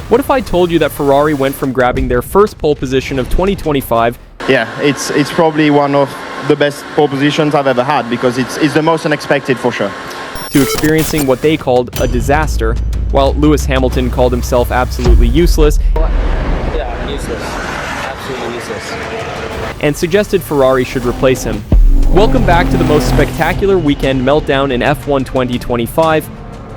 What if I told you that Ferrari went from grabbing their first pole position of 2025? Yeah, it's probably one of the best pole positions I've ever had, because it's the most unexpected for sure. To experiencing what they called a disaster, while Lewis Hamilton called himself absolutely useless. Yeah, useless. Absolutely useless. And suggested Ferrari should replace him. Welcome back to the most spectacular weekend meltdown in F1 2025.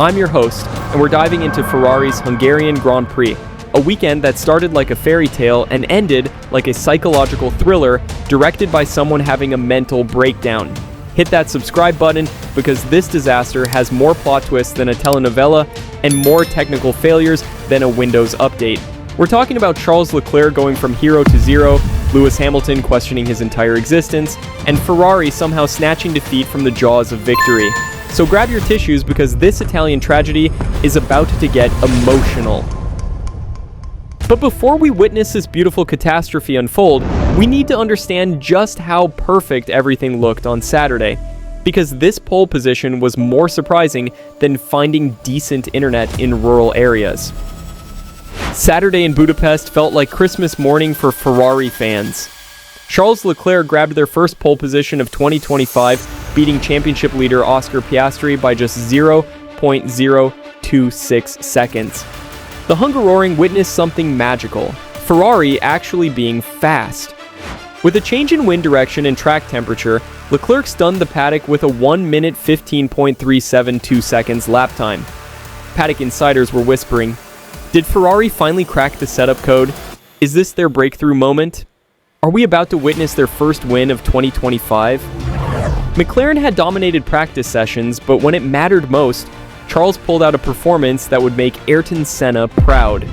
I'm your host, and we're diving into Ferrari's Hungarian Grand Prix, a weekend that started like a fairy tale and ended like a psychological thriller directed by someone having a mental breakdown. Hit that subscribe button because this disaster has more plot twists than a telenovela and more technical failures than a Windows update. We're talking about Charles Leclerc going from hero to zero, Lewis Hamilton questioning his entire existence, and Ferrari somehow snatching defeat from the jaws of victory. So grab your tissues because this Italian tragedy is about to get emotional. But before we witness this beautiful catastrophe unfold, we need to understand just how perfect everything looked on Saturday, because this pole position was more surprising than finding decent internet in rural areas. Saturday in Budapest felt like Christmas morning for Ferrari fans. Charles Leclerc grabbed their first pole position of 2025, beating championship leader Oscar Piastri by just 0.026 seconds. The Hungarian witnessed something magical, Ferrari actually being fast. With a change in wind direction and track temperature, Leclerc stunned the paddock with a 1 minute 15.372 seconds lap time. Paddock insiders were whispering, did Ferrari finally crack the setup code? Is this their breakthrough moment? Are we about to witness their first win of 2025? McLaren had dominated practice sessions, but when it mattered most, Charles pulled out a performance that would make Ayrton Senna proud.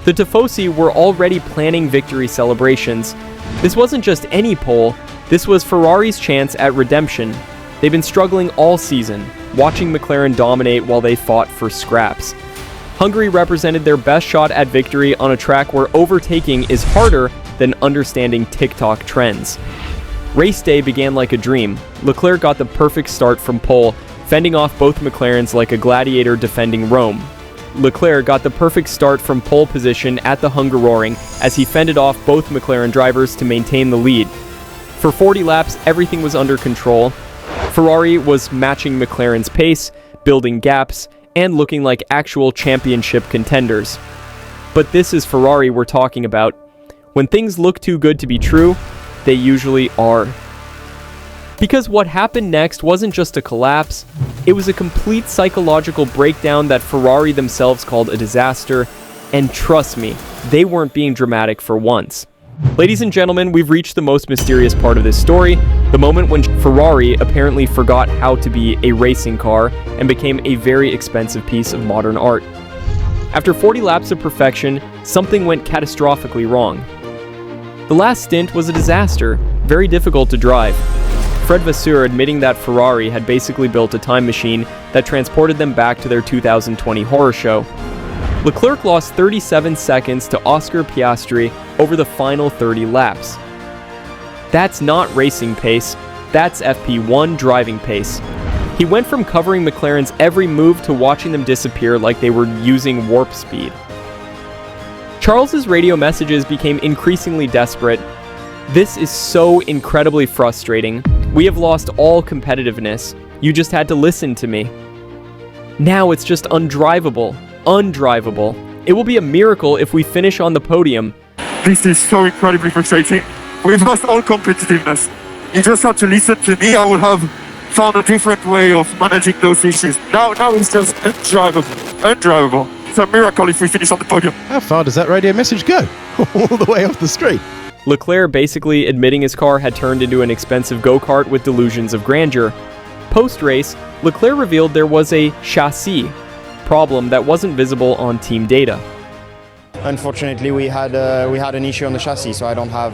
The Tifosi were already planning victory celebrations. This wasn't just any pole, this was Ferrari's chance at redemption. They've been struggling all season, watching McLaren dominate while they fought for scraps. Hungary represented their best shot at victory on a track where overtaking is harder than understanding TikTok trends. Race day began like a dream. Leclerc got the perfect start from pole, fending off both McLarens like a gladiator defending Rome. Leclerc got the perfect start from pole position at the Hungarian as he fended off both McLaren drivers to maintain the lead. For 40 laps, everything was under control. Ferrari was matching McLaren's pace, building gaps, and looking like actual championship contenders. But this is Ferrari we're talking about. When things look too good to be true, they usually are. Because what happened next wasn't just a collapse, it was a complete psychological breakdown that Ferrari themselves called a disaster, and trust me, they weren't being dramatic for once. Ladies and gentlemen, we've reached the most mysterious part of this story, the moment when Ferrari apparently forgot how to be a racing car and became a very expensive piece of modern art. After 40 laps of perfection, something went catastrophically wrong. The last stint was a disaster, very difficult to drive. Fred Vasseur admitting that Ferrari had basically built a time machine that transported them back to their 2020 horror show. Leclerc lost 37 seconds to Oscar Piastri over the final 30 laps. That's not racing pace, that's FP1 driving pace. He went from covering McLaren's every move to watching them disappear like they were using warp speed. Charles's radio messages became increasingly desperate. This is so incredibly frustrating. We have lost all competitiveness. You just had to listen to me. Now it's just undrivable. It will be a miracle if we finish on the podium. This is so incredibly frustrating. We've lost all competitiveness. You just have to listen to me. I would have found a different way of managing those issues. Now it's just undrivable. It's a miracle if we finish on the podium. How far does that radio message go? All the way off the screen. Leclerc basically admitting his car had turned into an expensive go-kart with delusions of grandeur. Post-race, Leclerc revealed there was a chassis problem that wasn't visible on team data. Unfortunately, we had an issue on the chassis, so I don't have...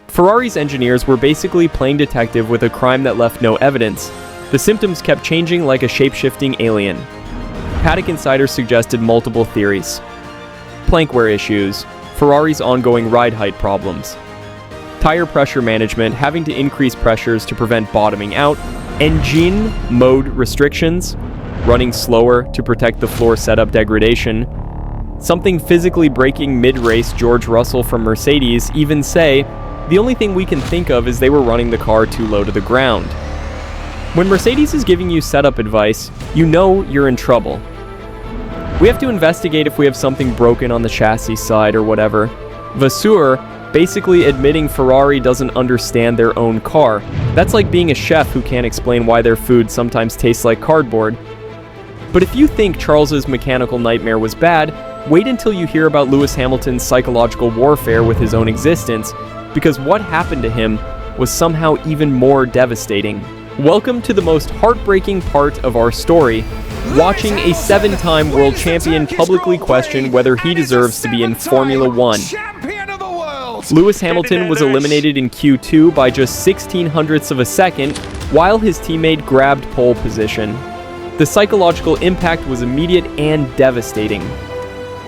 Ferrari's engineers were basically playing detective with a crime that left no evidence. The symptoms kept changing like a shape-shifting alien. Paddock insiders suggested multiple theories. Plankwear issues, Ferrari's ongoing ride height problems, tire pressure management having to increase pressures to prevent bottoming out, engine mode restrictions, running slower to protect the floor setup degradation, something physically breaking mid-race George Russell from Mercedes even say, "The only thing we can think of is they were running the car too low to the ground." When Mercedes is giving you setup advice, you know you're in trouble. We have to investigate if we have something broken on the chassis side or whatever. Vasseur basically admitting Ferrari doesn't understand their own car. That's like being a chef who can't explain why their food sometimes tastes like cardboard. But if you think Charles's mechanical nightmare was bad, wait until you hear about Lewis Hamilton's psychological warfare with his own existence, because what happened to him was somehow even more devastating. Welcome to the most heartbreaking part of our story, watching a 7-time world champion publicly question whether he deserves to be in Formula One. Lewis Hamilton was eliminated in Q2 by just 0.16 of a second, while his teammate grabbed pole position. The psychological impact was immediate and devastating.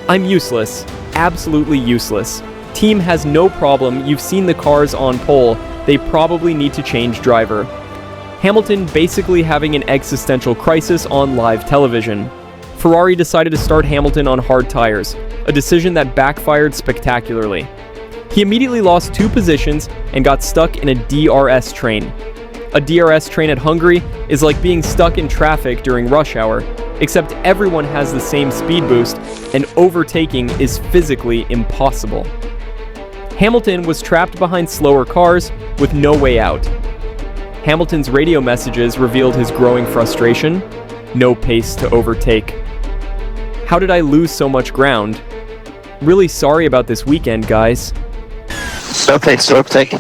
"I'm useless, absolutely useless. Team has no problem, you've seen the cars on pole, they probably need to change driver." Hamilton basically having an existential crisis on live television. Ferrari decided to start Hamilton on hard tires, a decision that backfired spectacularly. He immediately lost 2 positions and got stuck in a DRS train. A DRS train at Hungary is like being stuck in traffic during rush hour, except everyone has the same speed boost and overtaking is physically impossible. Hamilton was trapped behind slower cars with no way out. Hamilton's radio messages revealed his growing frustration, no pace to overtake. "How did I lose so much ground? Really sorry about this weekend, guys." No pace to overtake.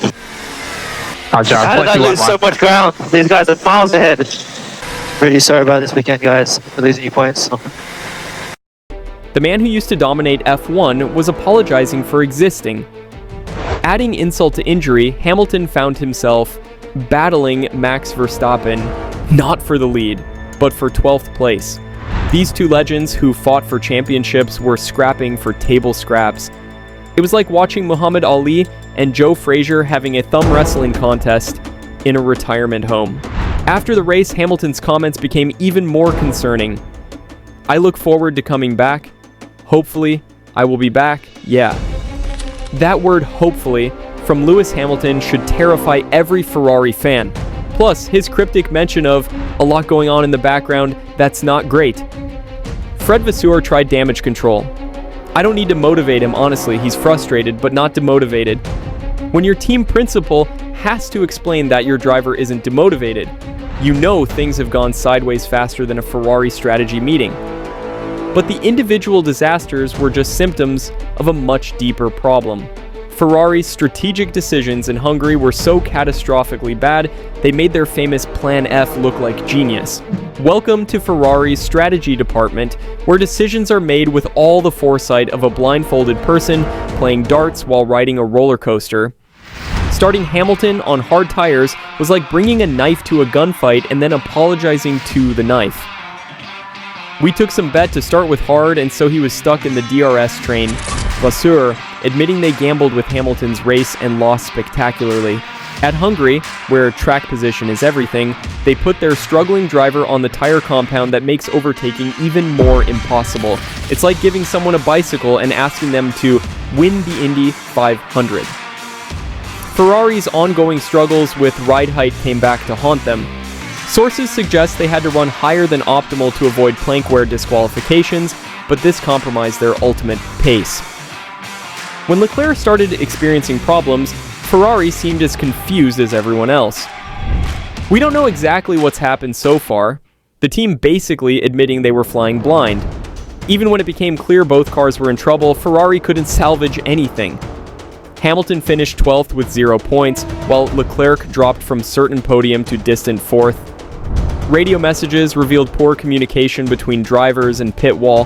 How did I lose so much ground? These guys are miles ahead. Really sorry about this weekend, guys. We're losing you points. The man who used to dominate F1 was apologizing for existing. Adding insult to injury, Hamilton found himself battling Max Verstappen, not for the lead, but for 12th place. These 2 legends who fought for championships were scrapping for table scraps. It was like watching Muhammad Ali and Joe Frazier having a thumb wrestling contest in a retirement home. After the race, Hamilton's comments became even more concerning. "I look forward to coming back. Hopefully, I will be back. Yeah." That word "hopefully" from Lewis Hamilton should terrify every Ferrari fan. Plus, his cryptic mention of "a lot going on in the background, that's not great." Fred Vasseur tried damage control. I don't need to motivate him, honestly, he's frustrated, but not demotivated. When your team principal has to explain that your driver isn't demotivated, you know things have gone sideways faster than a Ferrari strategy meeting. But the individual disasters were just symptoms of a much deeper problem. Ferrari's strategic decisions in Hungary were so catastrophically bad, they made their famous Plan F look like genius. Welcome to Ferrari's strategy department, where decisions are made with all the foresight of a blindfolded person playing darts while riding a roller coaster. Starting Hamilton on hard tires was like bringing a knife to a gunfight and then apologizing to the knife. We took some bet to start with hard, and so he was stuck in the DRS train. Vasseur admitting they gambled with Hamilton's race and lost spectacularly. At Hungary, where track position is everything, they put their struggling driver on the tire compound that makes overtaking even more impossible. It's like giving someone a bicycle and asking them to win the Indy 500. Ferrari's ongoing struggles with ride height came back to haunt them. Sources suggest they had to run higher than optimal to avoid plank wear disqualifications, but this compromised their ultimate pace. When Leclerc started experiencing problems, Ferrari seemed as confused as everyone else. We don't know exactly what's happened so far, the team basically admitting they were flying blind. Even when it became clear both cars were in trouble, Ferrari couldn't salvage anything. Hamilton finished 12th with 0 points, while Leclerc dropped from certain podium to distant 4th. Radio messages revealed poor communication between drivers and pit wall.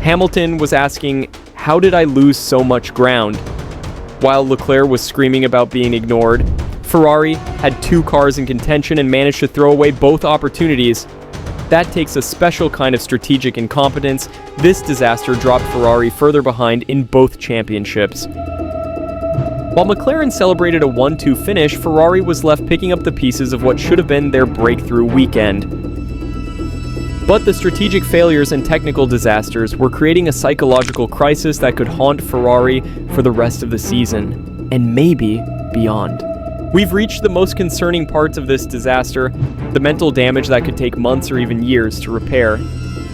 Hamilton was asking, "How did I lose so much ground?" While Leclerc was screaming about being ignored, Ferrari had 2 cars in contention and managed to throw away both opportunities. That takes a special kind of strategic incompetence. This disaster dropped Ferrari further behind in both championships. While McLaren celebrated a 1-2 finish, Ferrari was left picking up the pieces of what should have been their breakthrough weekend. But the strategic failures and technical disasters were creating a psychological crisis that could haunt Ferrari for the rest of the season, and maybe beyond. We've reached the most concerning parts of this disaster, the mental damage that could take months or even years to repair.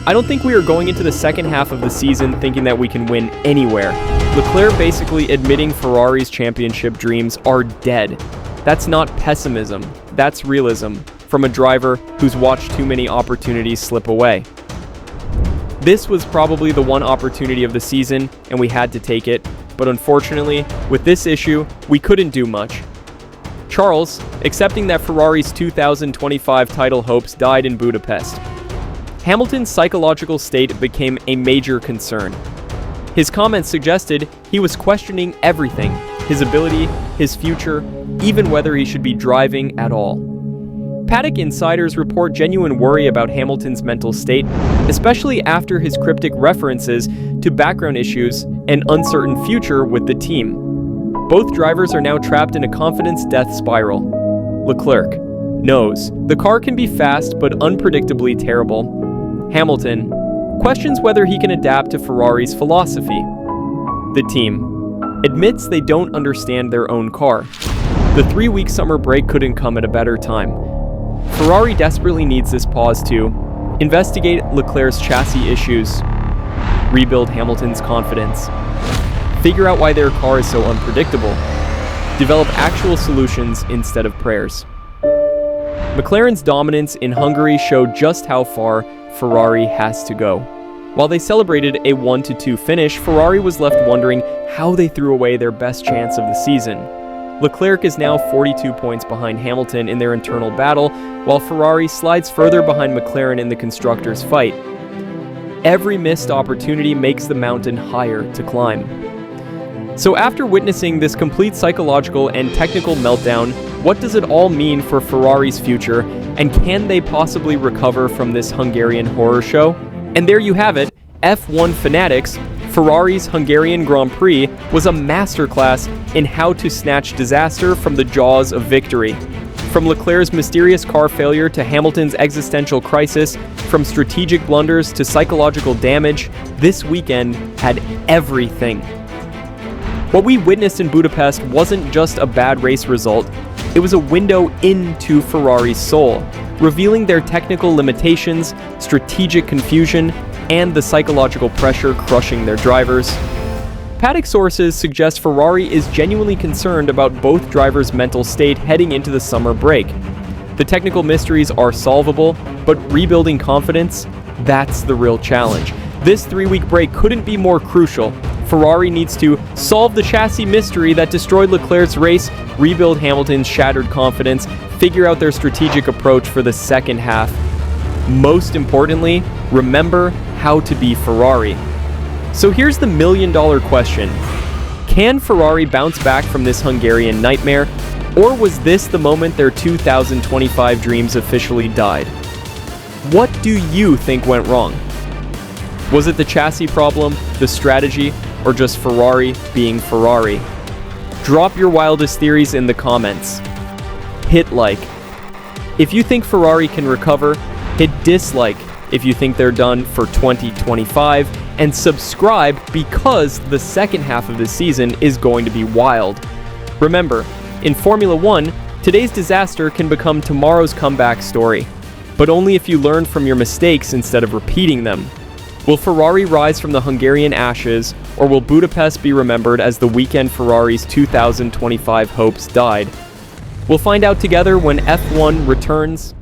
I don't think we are going into the second half of the season thinking that we can win anywhere. Leclerc basically admitting Ferrari's championship dreams are dead. That's not pessimism, that's realism, from a driver who's watched too many opportunities slip away. This was probably the one opportunity of the season, and we had to take it, but unfortunately, with this issue, we couldn't do much. Charles, accepting that Ferrari's 2025 title hopes died in Budapest. Hamilton's psychological state became a major concern. His comments suggested he was questioning everything, his ability, his future, even whether he should be driving at all. Paddock insiders report genuine worry about Hamilton's mental state, especially after his cryptic references to background issues and uncertain future with the team. Both drivers are now trapped in a confidence death spiral. Leclerc knows the car can be fast but unpredictably terrible. Hamilton questions whether he can adapt to Ferrari's philosophy. The team admits they don't understand their own car. The 3-week summer break couldn't come at a better time. Ferrari desperately needs this pause to investigate Leclerc's chassis issues, rebuild Hamilton's confidence, figure out why their car is so unpredictable, develop actual solutions instead of prayers. McLaren's dominance in Hungary showed just how far Ferrari has to go. While they celebrated a 1-2 finish, Ferrari was left wondering how they threw away their best chance of the season. Leclerc is now 42 points behind Hamilton in their internal battle, while Ferrari slides further behind McLaren in the constructors' fight. Every missed opportunity makes the mountain higher to climb. So after witnessing this complete psychological and technical meltdown, what does it all mean for Ferrari's future, and can they possibly recover from this Hungarian horror show? And there you have it, F1 fanatics, Ferrari's Hungarian Grand Prix was a masterclass in how to snatch disaster from the jaws of victory. From Leclerc's mysterious car failure to Hamilton's existential crisis, from strategic blunders to psychological damage, this weekend had everything. What we witnessed in Budapest wasn't just a bad race result, it was a window into Ferrari's soul, revealing their technical limitations, strategic confusion, and the psychological pressure crushing their drivers. Paddock sources suggest Ferrari is genuinely concerned about both drivers' mental state heading into the summer break. The technical mysteries are solvable, but rebuilding confidence, that's the real challenge. This 3-week break couldn't be more crucial. Ferrari needs to solve the chassis mystery that destroyed Leclerc's race, rebuild Hamilton's shattered confidence, figure out their strategic approach for the second half. Most importantly, remember how to be Ferrari. So here's the million-dollar question. Can Ferrari bounce back from this Hungarian nightmare, or was this the moment their 2025 dreams officially died? What do you think went wrong? Was it the chassis problem, the strategy, or just Ferrari being Ferrari? Drop your wildest theories in the comments. Hit like if you think Ferrari can recover, hit dislike if you think they're done for 2025, and subscribe because the second half of the season is going to be wild. Remember, in Formula 1, today's disaster can become tomorrow's comeback story, but only if you learn from your mistakes instead of repeating them. Will Ferrari rise from the Hungarian ashes, or will Budapest be remembered as the weekend Ferrari's 2025 hopes died? We'll find out together when F1 returns